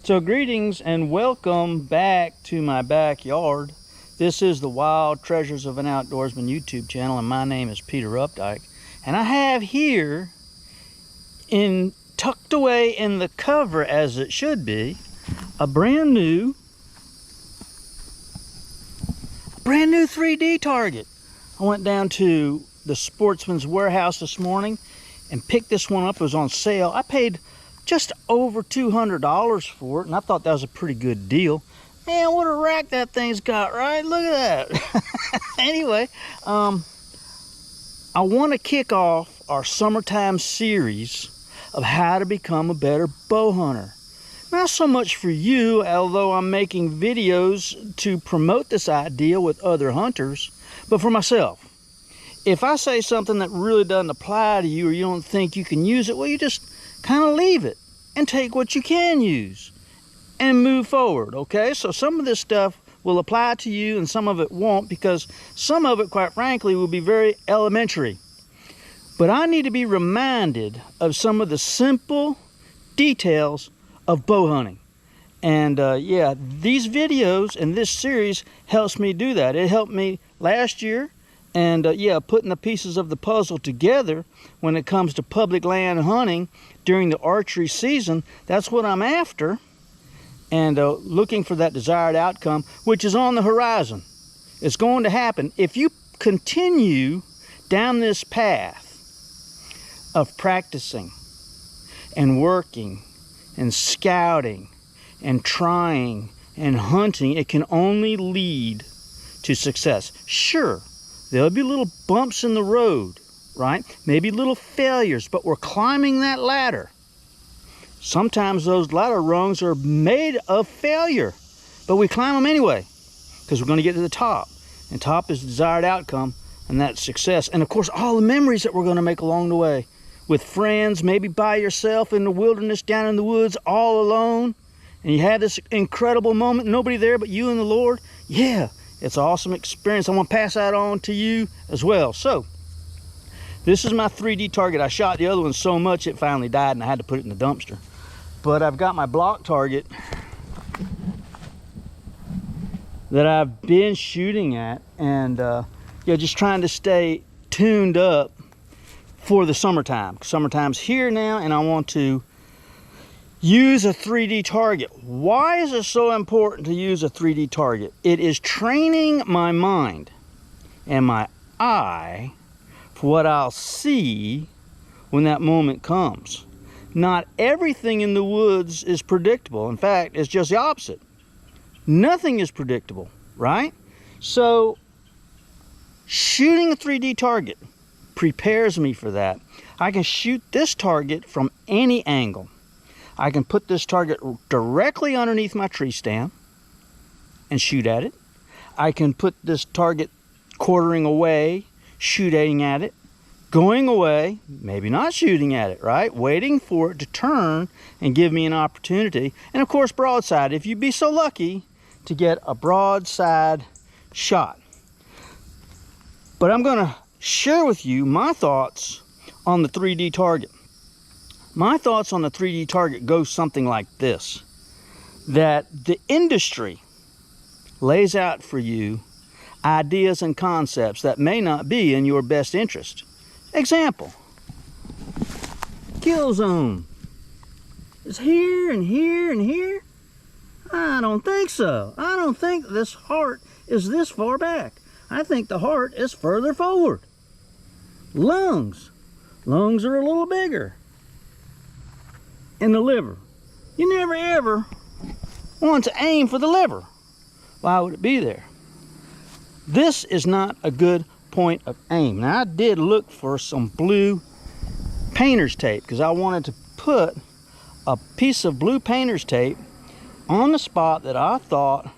So greetings and welcome back to my backyard. This is the Wild Treasures of an Outdoorsman YouTube channel, and my name is Peter Updike. And I have here, tucked away in the cover as it should be, a brand new 3D target. I went down to the Sportsman's Warehouse this morning and picked this one up. It was on sale. I paid just over $200 for it, and I thought that was a pretty good deal. Man, what a rack that thing's got, right? Look at that. Anyway, I want to kick off our summertime series of how to become a better bow hunter. Not so much for you, although I'm making videos to promote this idea with other hunters, but for myself. If I say something that really doesn't apply to you, or you don't think you can use it, well, you just kind of leave it and take what you can use and move forward. Okay, so some of this stuff will apply to you and some of it won't, because some of it, quite frankly, will be very elementary. But I need to be reminded of some of the simple details of bow hunting. And yeah, these videos and this series helps me do that. It helped me last year. And yeah, putting the pieces of the puzzle together when it comes to public land hunting during the archery season, that's what I'm after. And looking for that desired outcome, which is on the horizon. It's going to happen. If you continue down this path of practicing and working and scouting and trying and hunting, it can only lead to success. Sure, there'll be little bumps in the road, right? Maybe little failures, but we're climbing that ladder. Sometimes those ladder rungs are made of failure, but we climb them anyway, because we're going to get to the top. And top is the desired outcome, and that's success. And of course, all the memories that we're going to make along the way with friends, maybe by yourself in the wilderness, down in the woods, all alone, and you have this incredible moment, nobody there but you and the Lord. Yeah. It's an awesome experience. I want to pass that on to you as well. So, this is my 3D target. I shot the other one so much it finally died and I had to put it in the dumpster. But I've got my block target that I've been shooting at, and yeah, just trying to stay tuned up for the summertime. Summertime's here now, and I want to use a 3D target. Why is it so important to use a 3D target? It is training my mind and my eye for what I'll see when that moment comes. Not everything in the woods is predictable. In fact, it's just the opposite. Nothing is predictable, right? So, shooting a 3D target prepares me for that. I can shoot this target from any angle. I can put this target directly underneath my tree stand and shoot at it. I can put this target quartering away, shooting at it, going away, maybe not shooting at it, right? Waiting for it to turn and give me an opportunity. And of course, broadside, if you'd be so lucky to get a broadside shot. But I'm going to share with you my thoughts on the 3D target. My thoughts on the 3D target go something like this: that the industry lays out for you ideas and concepts that may not be in your best interest. Example, kill zone is here and here and here. I don't think so. I don't think this heart is this far back. I think the heart is further forward. Lungs are a little bigger. And the liver, you never ever want to aim for the liver. Why would it be there? This is not a good point of aim. Now, I did look for some blue painter's tape, because I wanted to put a piece of blue painter's tape on the spot that I thought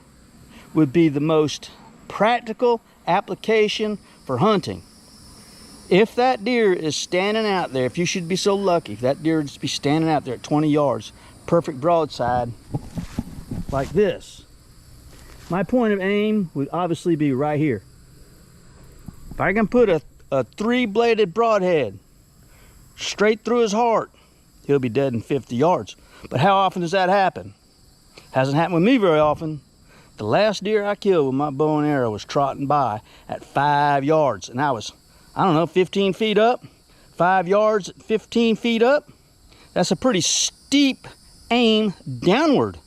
would be the most practical application for hunting. If that deer is standing out there, if you should be so lucky, if that deer would just be standing out there at 20 yards, perfect broadside, like this, my point of aim would obviously be right here. If I can put a three-bladed broadhead straight through his heart, he'll be dead in 50 yards. But how often does that happen? Hasn't happened with me very often. The last deer I killed with my bow and arrow was trotting by at 5 yards, and I was, I don't know, 15 feet up. 5 yards, 15 feet up. That's a pretty steep aim downward.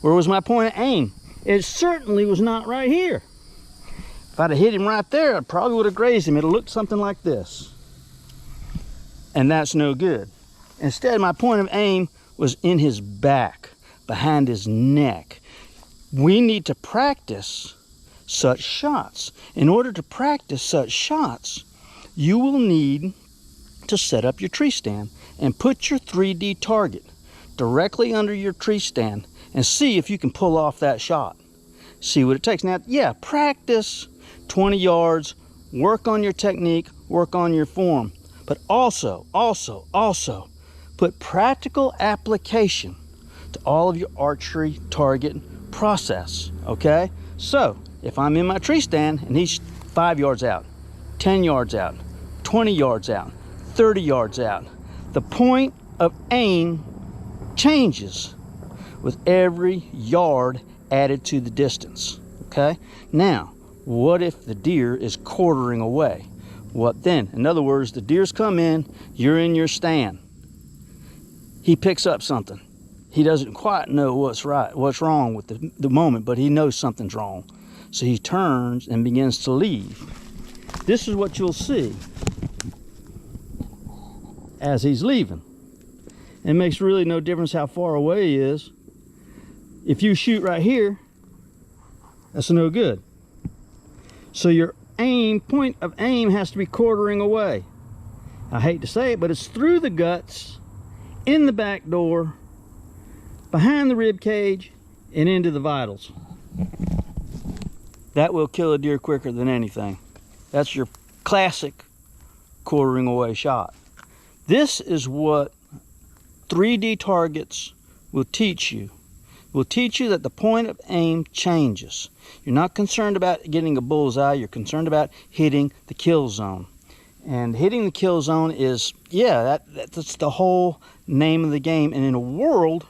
Where was my point of aim? It certainly was not right here. If I'd have hit him right there, I probably would have grazed him. It'd look something like this. And that's no good. Instead, my point of aim was in his back, behind his neck. We need to practice such shots. In order to practice such shots, you will need to set up your tree stand and put your 3D target directly under your tree stand and see if you can pull off that shot. See what it takes. Now, yeah, practice 20 yards, work on your technique, work on your form, but also put practical application to all of your archery target process, okay? So, if I'm in my tree stand and he's 5 yards out, 10 yards out, 20 yards out, 30 yards out, the point of aim changes with every yard added to the distance, okay? Now, what if the deer is quartering away? What then? In other words, the deer's come in, you're in your stand. He picks up something. He doesn't quite know what's wrong with the moment, but he knows something's wrong. So he turns and begins to leave. This is what you'll see as he's leaving. It makes really no difference how far away he is. If you shoot right here, that's no good. So your point of aim has to be quartering away. I hate to say it, but it's through the guts, in the back door, behind the rib cage, and into the vitals. That will kill a deer quicker than anything. That's your classic quartering away shot. This is what 3D targets will teach you. Will teach you that the point of aim changes. You're not concerned about getting a bullseye, you're concerned about hitting the kill zone. And hitting the kill zone is, yeah, that's the whole name of the game. And in a world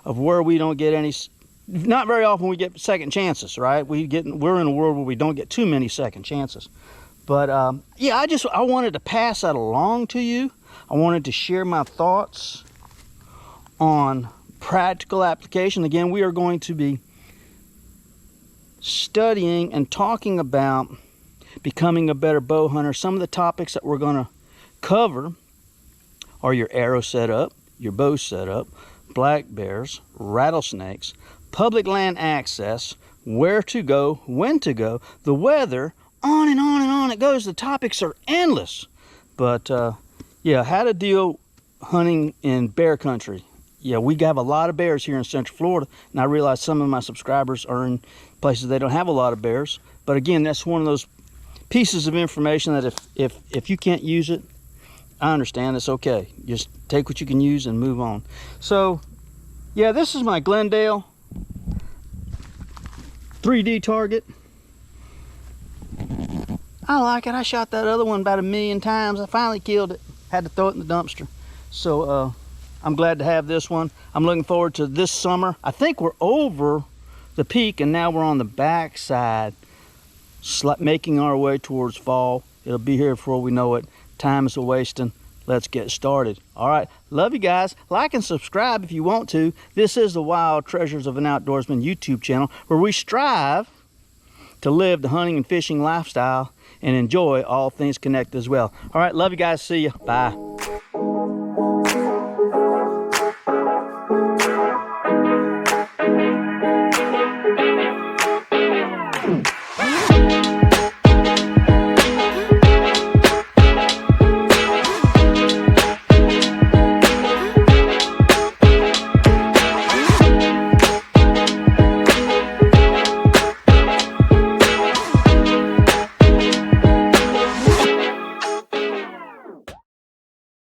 of where we don't get any, not very often we get second chances, right? We're in a world where we don't get too many second chances. But yeah, I wanted to pass that along to you. I wanted to share my thoughts on practical application. Again, we are going to be studying and talking about becoming a better bow hunter. Some of the topics that we're going to cover are your arrow setup, your bow setup, black bears, rattlesnakes, public land access, where to go, when to go, the weather, on and on and on it goes. The topics are endless. But yeah, how to deal hunting in bear country. Yeah, we have a lot of bears here in Central Florida, and I realize some of my subscribers are in places they don't have a lot of bears. But again, that's one of those pieces of information that if you can't use it, I understand, it's okay. Just take what you can use and move on. So, yeah, this is my Glendale 3D target. I like it. I shot that other one about 1,000,000 times. I finally killed it. Had to throw it in the dumpster. So, I'm glad to have this one. I'm looking forward to this summer. I think we're over the peak and now we're on the back side, making our way towards fall. It'll be here before we know it. Time is a-wasting. Let's get started. All right, love you guys. Like and subscribe if you want to. This is the Wild Treasures of an Outdoorsman YouTube channel, where we strive to live the hunting and fishing lifestyle and enjoy all things connected as well. All right, love you guys. See you. Bye.